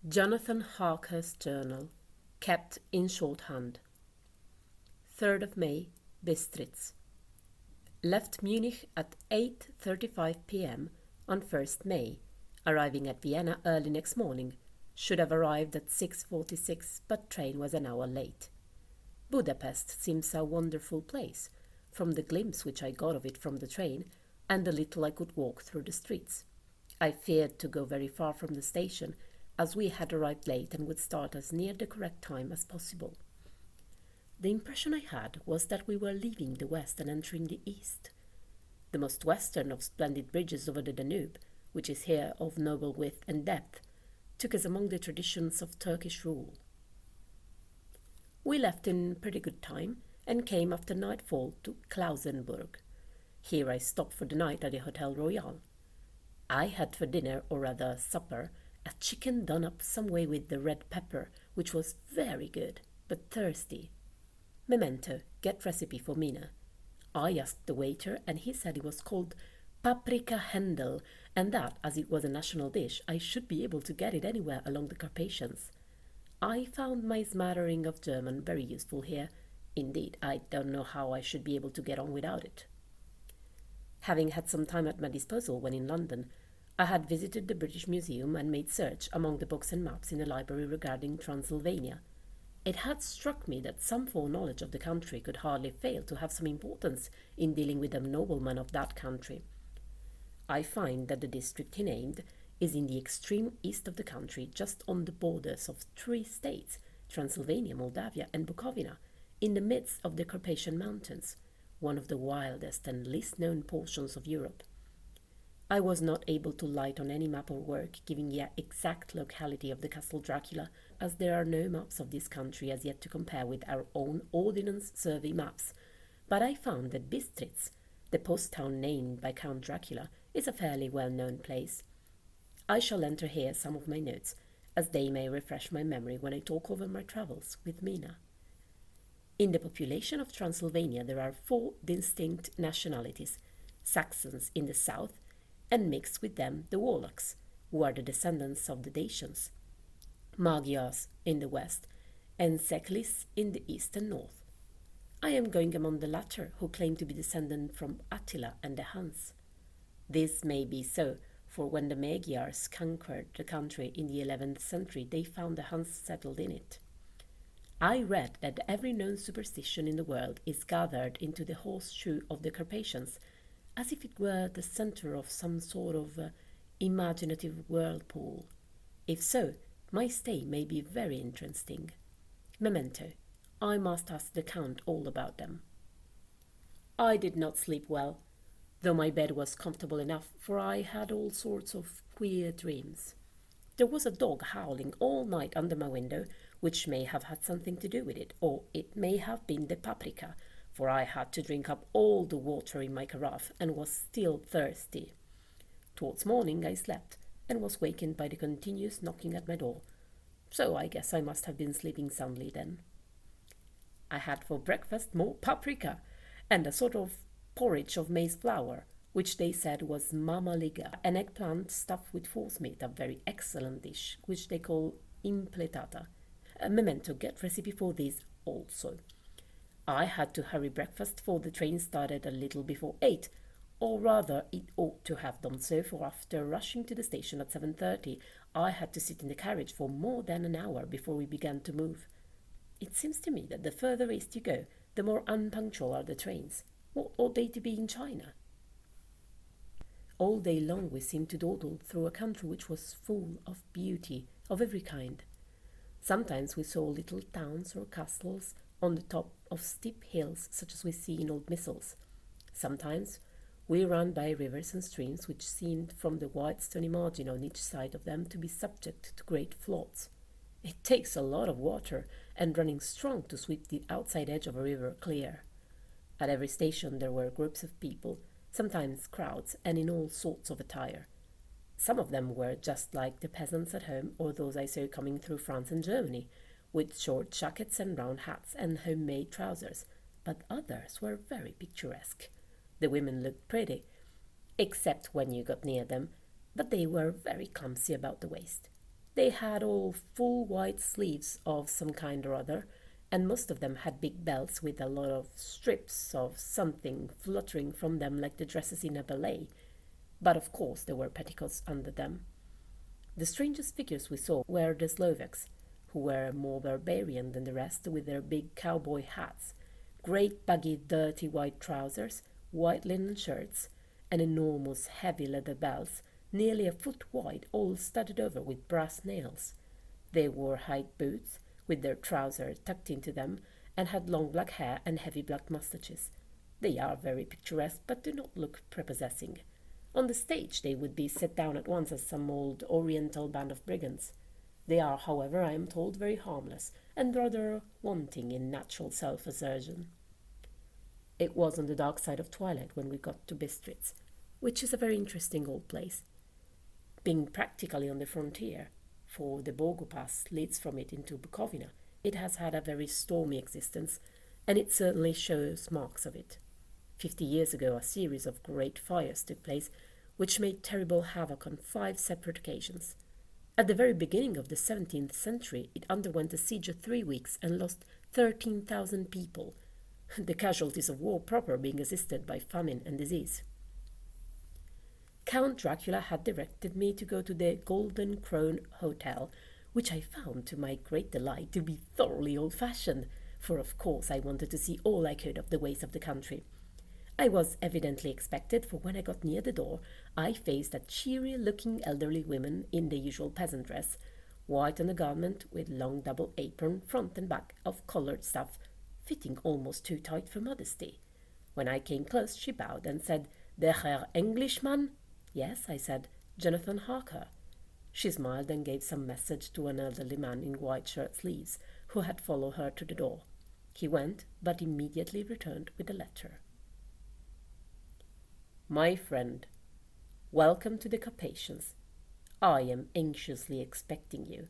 Jonathan Harker's journal, kept in shorthand. 3rd of May, Bistritz. Left Munich at 8:35 p.m. on 1st May, arriving at Vienna early next morning. Should have arrived at 6:46, but train was an hour late. Budapest seems a wonderful place, from the glimpse which I got of it from the train, and the little I could walk through the streets. I feared to go very far from the station, as we had arrived late and would start as near the correct time as possible. The impression I had was that we were leaving the west and entering the east. The most western of splendid bridges over the Danube, which is here of noble width and depth, took us among the traditions of Turkish rule. We left in pretty good time and came after nightfall to Klausenburg. Here I stopped for the night at the Hotel Royal. I had for dinner, or rather supper, a chicken done up some way with the red pepper, which was very good, but thirsty. Memento, get recipe for Mina. I asked the waiter, and he said it was called paprika Händel, and that, as it was a national dish, I should be able to get it anywhere along the Carpathians. I found my smattering of German very useful here. Indeed, I don't know how I should be able to get on without it. Having had some time at my disposal when in London, I had visited the British Museum and made search among the books and maps in the library regarding Transylvania. It had struck me that some foreknowledge of the country could hardly fail to have some importance in dealing with the noblemen of that country. I find that the district he named is in the extreme east of the country, just on the borders of 3 states, Transylvania, Moldavia, and Bukovina, in the midst of the Carpathian Mountains, one of the wildest and least known portions of Europe. I was not able to light on any map or work giving the exact locality of the Castle Dracula, as there are no maps of this country as yet to compare with our own Ordnance Survey maps, but I found that Bistritz, the post town named by Count Dracula, is a fairly well-known place. I shall enter here some of my notes, as they may refresh my memory when I talk over my travels with Mina. In the population of Transylvania there are 4 distinct nationalities: Saxons in the south, and mixed with them the Wallachs, who are the descendants of the Dacians, Magyars in the west, and Szeklis in the east and north. I am going among the latter, who claim to be descended from Attila and the Huns. This may be so, for when the Magyars conquered the country in the 11th century, they found the Huns settled in it. I read that every known superstition in the world is gathered into the horseshoe of the Carpathians, as if it were the center of some sort of imaginative whirlpool. If so, my stay may be very interesting. Memento, I must ask the Count all about them. I did not sleep well, though my bed was comfortable enough, for I had all sorts of queer dreams. There was a dog howling all night under my window, which may have had something to do with it, or it may have been the paprika, for I had to drink up all the water in my carafe and was still thirsty. Towards morning I slept, and was wakened by the continuous knocking at my door, so I guess I must have been sleeping soundly then. I had for breakfast more paprika, and a sort of porridge of maize flour, which they said was mamaliga, an eggplant stuffed with forcemeat, a very excellent dish, which they call impletata. Memento, get recipe for this also. I had to hurry breakfast, for the train started a little before 8, or rather it ought to have done so, for after rushing to the station at 7:30, I had to sit in the carriage for more than an hour before we began to move. It seems to me that the further east you go, the more unpunctual are the trains. What ought they to be in China? All day long we seemed to dawdle through a country which was full of beauty of every kind. Sometimes we saw little towns or castles on the top of steep hills, such as we see in old missals. Sometimes we ran by rivers and streams which seemed from the wide stony margin on each side of them to be subject to great floods. It takes a lot of water and running strong to sweep the outside edge of a river clear. At every station there were groups of people, sometimes crowds, and in all sorts of attire. Some of them were just like the peasants at home, or those I saw coming through France and Germany, with short jackets and round hats and homemade trousers, but others were very picturesque. The women looked pretty, except when you got near them, but they were very clumsy about the waist. They had all full white sleeves of some kind or other, and most of them had big belts with a lot of strips of something fluttering from them like the dresses in a ballet. But of course there were petticoats under them. The strangest figures we saw were the Slovaks, who were more barbarian than the rest with their big cowboy hats, great baggy dirty white trousers, white linen shirts, and enormous heavy leather belts, nearly a foot wide, all studded over with brass nails. They wore high boots, with their trousers tucked into them, and had long black hair and heavy black moustaches. They are very picturesque, but do not look prepossessing. On the stage they would be set down at once as some old oriental band of brigands. They are, however, I am told, very harmless, and rather wanting in natural self-assertion. It was on the dark side of twilight when we got to Bistritz, which is a very interesting old place. Being practically on the frontier, for the Borgo Pass leads from it into Bukovina, it has had a very stormy existence, and it certainly shows marks of it. 50 years ago, a series of great fires took place, which made terrible havoc on 5 separate occasions. At the very beginning of the 17th century, it underwent a siege of 3 weeks and lost 13,000 people, the casualties of war proper being assisted by famine and disease. Count Dracula had directed me to go to the Golden Crown Hotel, which I found to my great delight to be thoroughly old-fashioned, for of course I wanted to see all I could of the ways of the country. I was evidently expected, for when I got near the door, I faced a cheery-looking elderly woman in the usual peasant dress, white undergarment with long double apron, front and back, of coloured stuff, fitting almost too tight for modesty. When I came close, she bowed and said, "Der Herr Englishman?" "Yes," I said, "Jonathan Harker." She smiled and gave some message to an elderly man in white shirt sleeves, who had followed her to the door. He went, but immediately returned with a letter. My friend, welcome to the Carpathians. I am anxiously expecting you.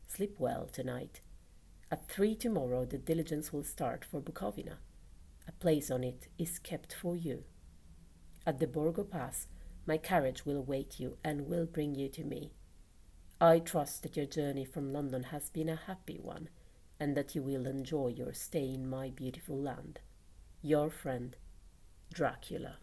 Sleep well tonight. At 3 tomorrow the diligence will start for Bukovina. A place on it is kept for you. At the Borgo Pass, my carriage will await you and will bring you to me. I trust that your journey from London has been a happy one, and that you will enjoy your stay in my beautiful land. Your friend, Dracula.